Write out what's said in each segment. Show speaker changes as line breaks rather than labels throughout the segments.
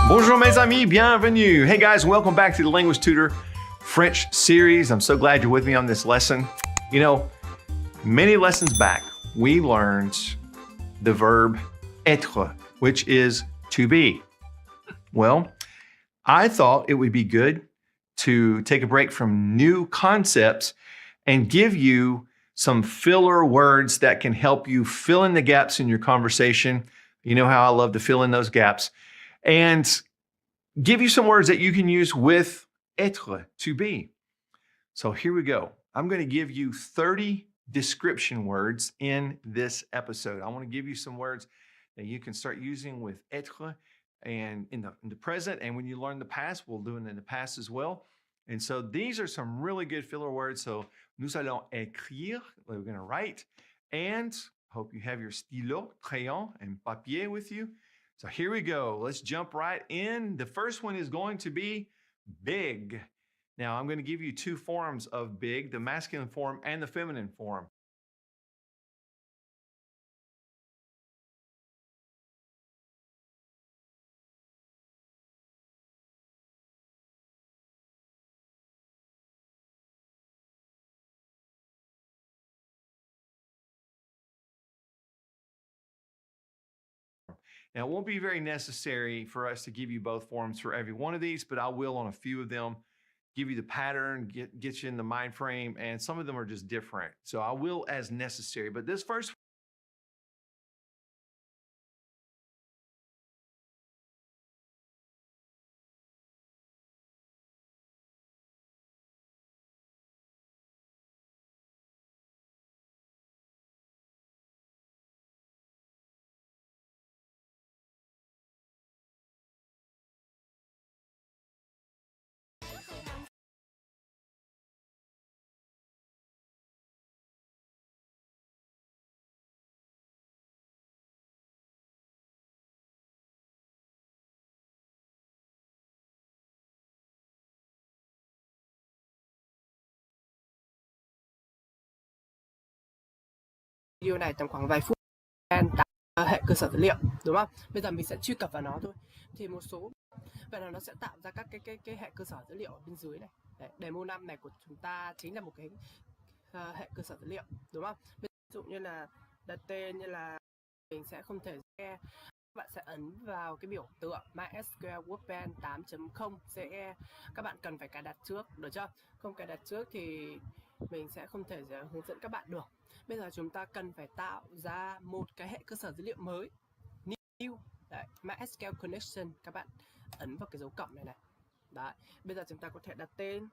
Bonjour mes amis, bienvenue. Hey guys, welcome back to the Language Tutor French series. I'm so glad you're with me on this lesson. You know, many lessons back, we learned the verb être, which is to be. Well, I thought it would be good to take a break from new concepts and give you some filler words that can help you fill in the gaps in your conversation. You know how I love to fill in those gaps. And give you some words that you can use with être, to be. So here we go. I'm going to give you 30 description words in this episode. I want to give you some words that you can start using with être and in the present. And when you learn the past, we'll do it in the past as well. And so these are some really good filler words. So nous allons écrire, we're going to write, and hope you have your stylo, crayon, and papier with you. So here we go. Let's jump right in. The first one is going to be big. Now I'm going to give you two forms of big, the masculine form and the feminine form. Now, it won't be very necessary for us to give you both forms for every one of these, but I will on a few of them give you the pattern, get you in the mind frame, and some of them are just different. So I will as necessary, but this first
video này tầm khoảng vài phút tạo hệ cơ sở dữ liệu, đúng không? Bây giờ mình sẽ truy cập vào nó thôi. Thì một số vậy là nó sẽ tạo ra các cái hệ cơ sở dữ liệu ở bên dưới này. Đấy, demo 5 này của chúng ta chính là một cái hệ cơ sở dữ liệu, đúng không? Ví dụ như là đặt tên, như là mình sẽ không thể nghe, các bạn sẽ ấn vào cái biểu tượng MySQL Workbench 8.0 CE. Các bạn cần phải cài đặt trước, được chưa? Không cài đặt trước thì mình sẽ không thể hướng dẫn các bạn được. Bây giờ chúng ta cần phải tạo ra một cái hệ cơ sở dữ liệu mới, new. Đấy, MySQL Connection, các bạn ấn vào cái dấu cộng này này. Đấy, bây giờ chúng ta có thể đặt tên,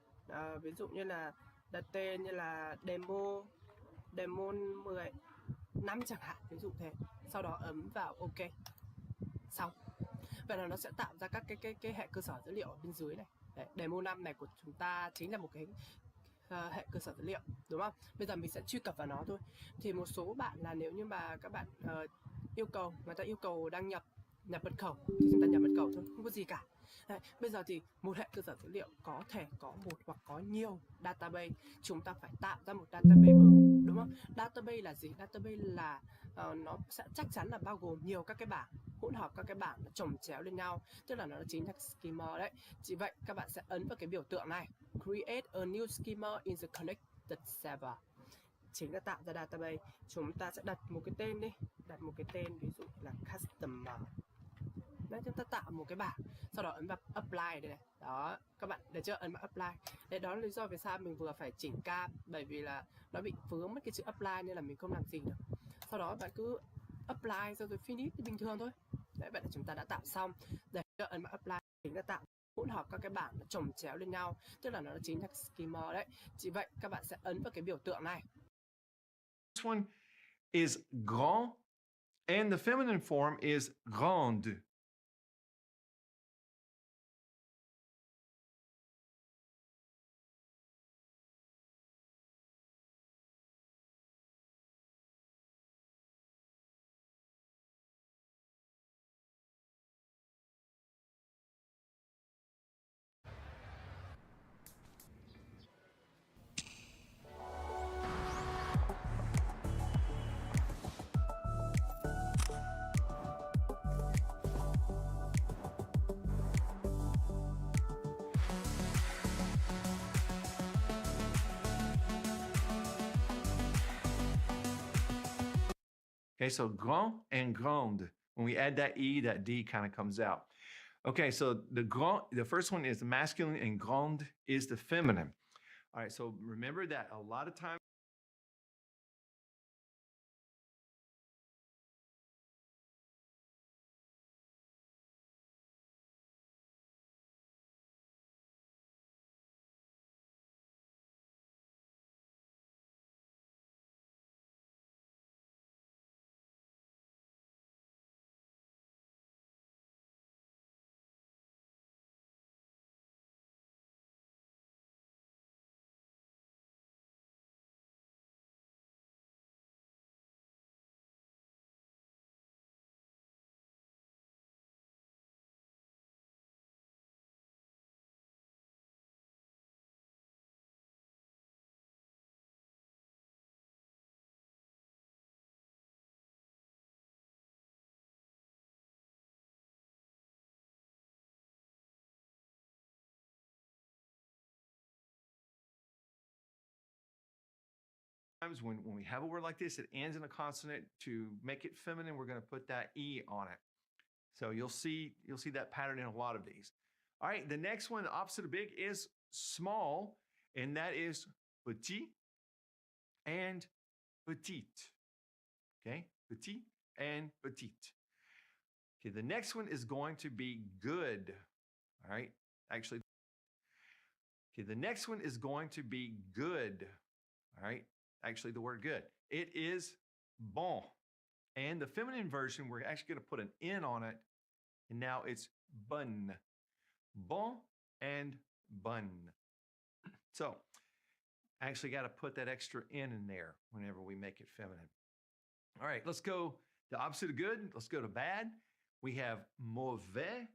ví dụ như là đặt tên như là demo 15 chẳng hạn, ví dụ thế. Sau đó ấn vào OK. Xong. Vậy là nó sẽ tạo ra các cái hệ cơ sở dữ liệu ở bên dưới này. Đấy, demo 5 này của chúng ta chính là một cái hệ cơ sở dữ liệu, đúng không? Bây giờ mình sẽ truy cập vào nó thôi. Thì một số bạn là nếu như mà các bạn người ta yêu cầu đăng nhập mật khẩu thì chúng ta nhập mật khẩu thôi, không có gì cả. Đấy, bây giờ thì một hệ cơ sở dữ liệu có thể có một hoặc có nhiều database, chúng ta phải tạo ra một database mới, đúng không? Database là gì? Database là nó sẽ chắc chắn là bao gồm nhiều các cái bảng, hỗn hợp các cái bảng chồng chéo lên nhau, tức là nó chính là schema đấy. Chỉ vậy các bạn sẽ ấn vào cái biểu tượng này, create a new schema in the connected server, chính là tạo ra database. Chúng ta sẽ đặt một cái tên đi, đặt một cái tên ví dụ là customer. Đấy, chúng ta tạo một cái bảng, sau đó ấn vào apply đây này. Đó, các bạn để chưa, ấn vào apply. Đấy, đó là lý do vì sao mình vừa phải chỉnh cam, bởi vì là nó bị vướng mất cái chữ apply nên là mình không làm gì được. Sau đó bạn cứ apply rồi finish thì bình thường thôi. Đấy, vậy là chúng ta đã tạo xong. Để chưa, ấn vào apply, chính là tạo hỗn hợp các cái bảng chồng chéo lên nhau, tức là nó chính là schema đấy. Chỉ vậy các bạn sẽ ấn vào cái biểu tượng này.
This one is grand and the feminine form is grande. Okay, so grand and grande. When we add that E, that D kind of comes out. Okay, so the first one is the masculine and grande is the feminine. All right, so remember that a lot of times when we have a word like this, it ends in a consonant. To make it feminine, we're going to put that E on it. So you'll see that pattern in a lot of these. All right, the next one, the opposite of big, is small, and that is petit and petite. Okay, petit and petite. Okay, the next one is going to be good. All right, actually, okay, the next one is going to be good. All right, actually, the word good. It is bon. And the feminine version, we're actually going to put an N on it, and now it's bun. Bon and bun. So, actually got to put that extra N in there whenever we make it feminine. All right, let's go the opposite of good. Let's go to bad. We have mauvais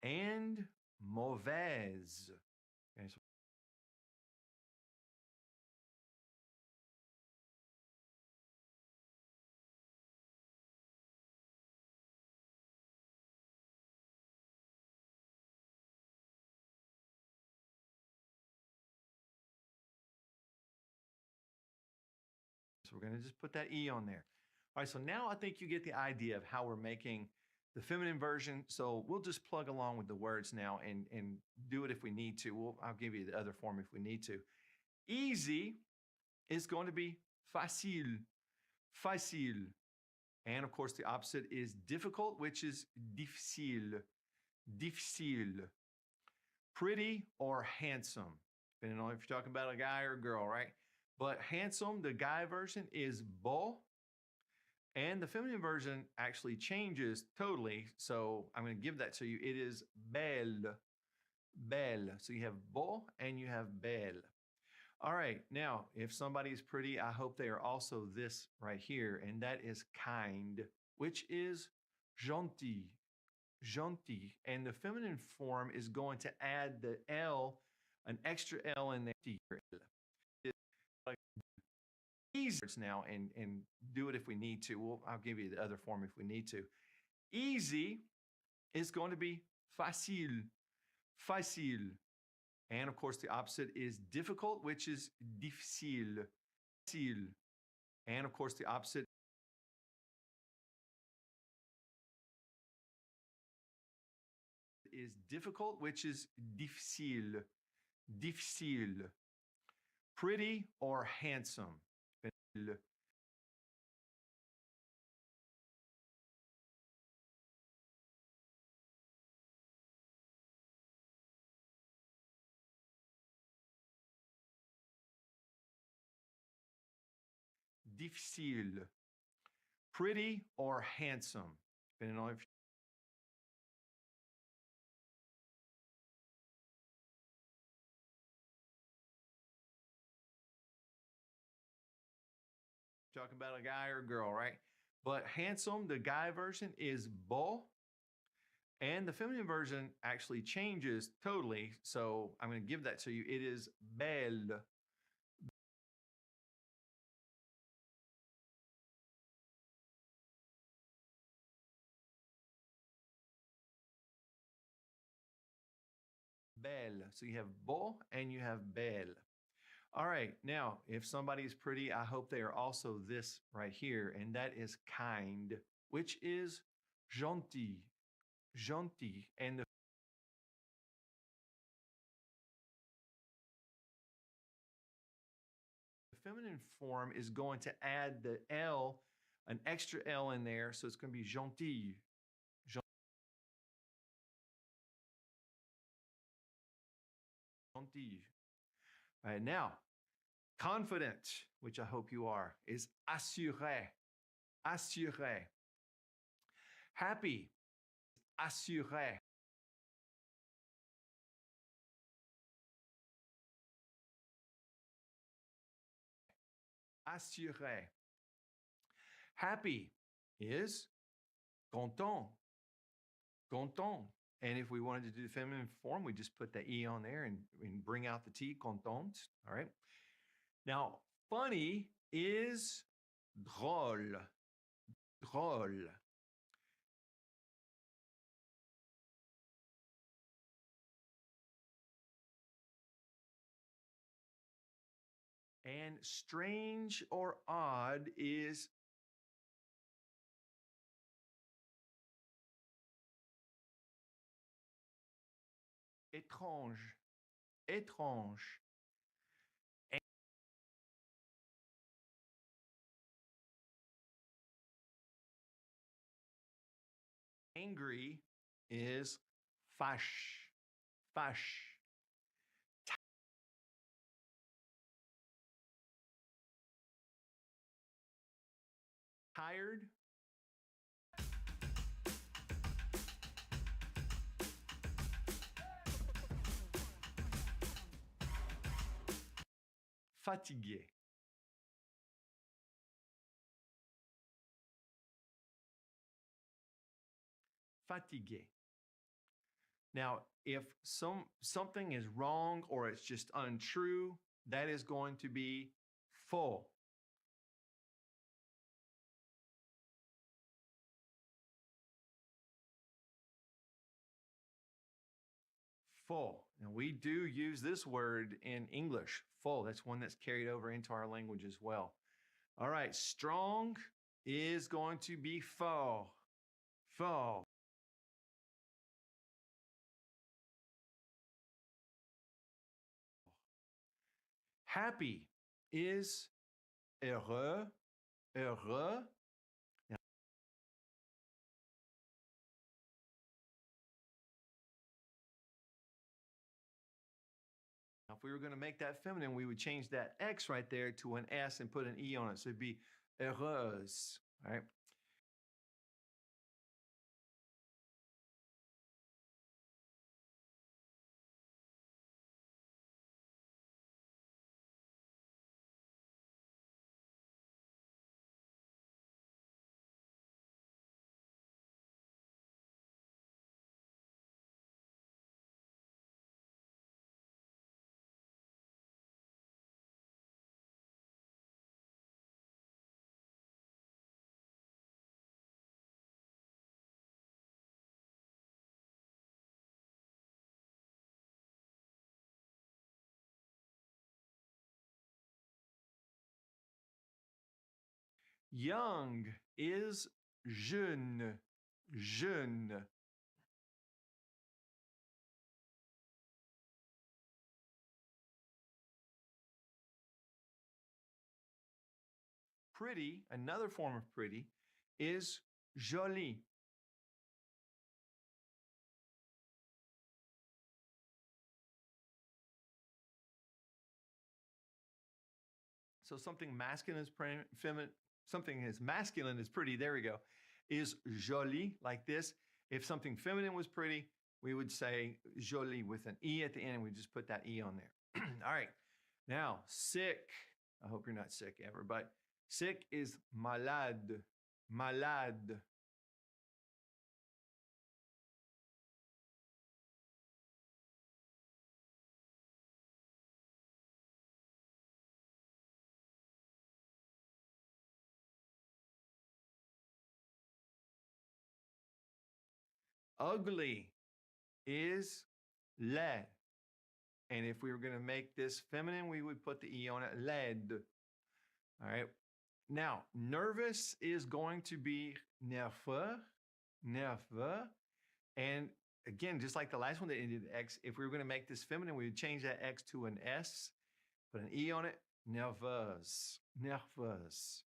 and mauvaise. Okay, so we're going to just put that E on there. All right, so now I think you get the idea of how we're making the feminine version. So we'll just plug along with the words now and do it if we need to. I'll give you the other form if we need to. Easy is going to be facile, facile. And of course, the opposite is difficult, which is difficile, difficile. Pretty or handsome, depending on if you're talking about a guy or a girl, right? But handsome, the guy version is beau, and the feminine version actually changes totally. So I'm going to give that to you. It is belle, belle. So you have beau and you have belle. All right. Now, if somebody is pretty, I hope they are also this right here, and that is kind, which is gentil, gentil. And the feminine form is going to add the L, an extra L in there. It's like easy now, and do it if we need to. I'll give you the other form if we need to. Easy is going to be facile, facile. And of course, the opposite is difficult, which is difficile, difficile. And of course, the opposite is difficult, which is difficile, difficile. Pretty or handsome. Difficile. Pretty or handsome. Depending on if you're talking about a guy or a girl, right? But handsome, the guy version is beau, and the feminine version actually changes totally. So I'm going to give that to you. It is belle. Belle. So you have beau and you have belle. All right, now, if somebody is pretty, I hope they are also this right here, and that is kind, which is gentil, gentil. And the feminine form is going to add the L, an extra L in there, so it's going to be gentil, gentil. All right, now, confident, which I hope you are, is assuré, assuré. Happy, assuré. Assuré. Happy is content, content. And if we wanted to do the feminine form, we just put the E on there and bring out the T, content. All right. Now, funny is drôle, drôle. And strange or odd is étrange, étrange. Angry is fâche, fâche. Tired, fatigué. Fatigué. Now, if something is wrong or it's just untrue, that is going to be faux. Faux. And we do use this word in English, faux. That's one that's carried over into our language as well. All right, strong is going to be faux. Faux. Happy is heureux, heureux. Now, if we were going to make that feminine, we would change that X right there to an S and put an E on it. So it'd be heureuse. All right. Young is jeune, jeune. Pretty, another form of pretty, is jolie. So something masculine is feminine, something is masculine is pretty, there we go, is jolie, like this. If something feminine was pretty, we would say jolie with an E at the end, and we just put that E on there. All right. Now, sick. I hope you're not sick ever, but sick is malade, malade. Ugly is laid. And if we were going to make this feminine, we would put the E on it, laide. All right. Now, nervous is going to be nerveux, nerveux. And again, just like the last one that ended X, if we were going to make this feminine, we would change that X to an S, put an E on it, nerveuse, nerveuse.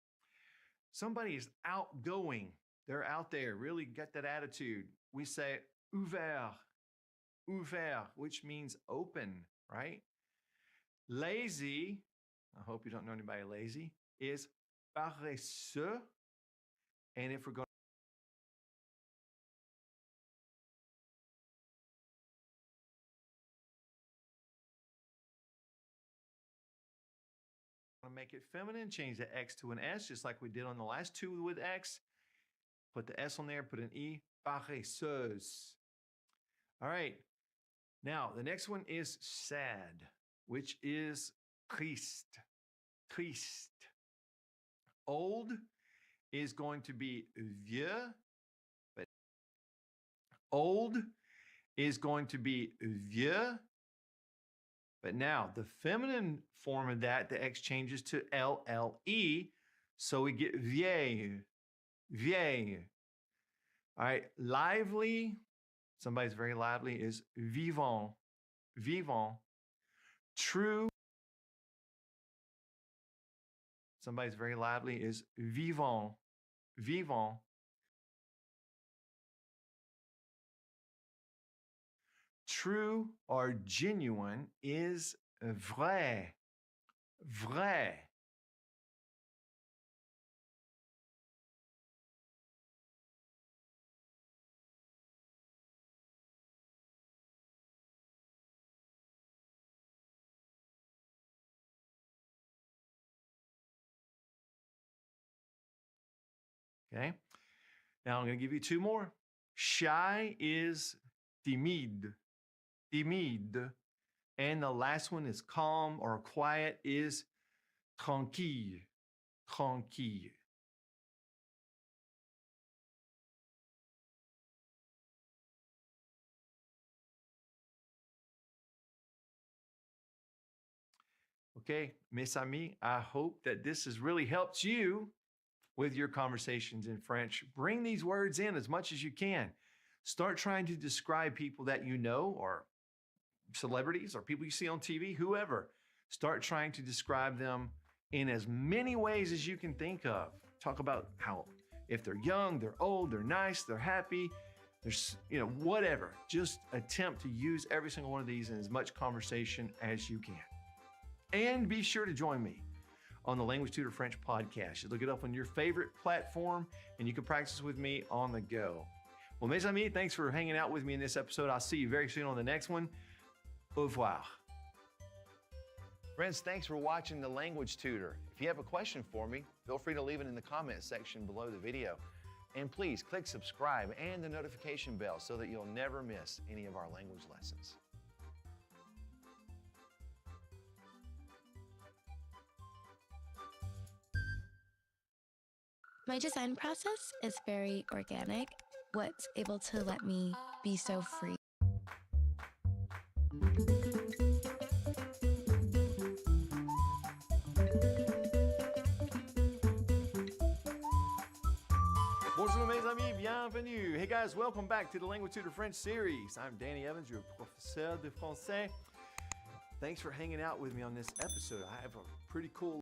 Somebody is outgoing. They're out there, really get that attitude. We say ouvert, ouvert, which means open, right? Lazy, I hope you don't know anybody lazy, is paresseux. And if we're going to make it feminine, change the X to an S, just like we did on the last two with X. Put the S on there, put an E, paresseuse. All right. Now, the next one is sad, which is triste, triste. Old is going to be vieux, but old is going to be vieux. But now the feminine form of that, the X changes to LLE. So we get vieille, vieille. All right, lively, somebody's very lively, is vivant, vivant. True, somebody's very lively, is vivant, vivant. True or genuine is vrai, vrai. Okay. Now I'm going to give you two more. Shy is timide, timide. And the last one is calm or quiet is tranquille, tranquille. Okay, mes amis, I hope that this has really helped you with your conversations in French. Bring these words in as much as you can. Start trying to describe people that you know, or celebrities, or people you see on TV, whoever. Start trying to describe them in as many ways as you can think of. Talk about how, if they're young, they're old, they're nice, they're happy, there's, whatever. Just attempt to use every single one of these in as much conversation as you can. And be sure to join me on the Language Tutor French podcast. You look it up on your favorite platform and you can practice with me on the go. Well, mes amis, thanks for hanging out with me in this episode. I'll see you very soon on the next one. Au revoir. Friends, thanks for watching the Language Tutor. If you have a question for me, feel free to leave it in the comment section below the video. And please click subscribe and the notification bell so that you'll never miss any of our language lessons.
My design process is very organic, what's able to let me be so free.
Bonjour mes amis, bienvenue. Hey guys, welcome back to the Language Tutor French series. I'm Danny Evans, your professeur de français. Thanks for hanging out with me on this episode. I have a pretty cool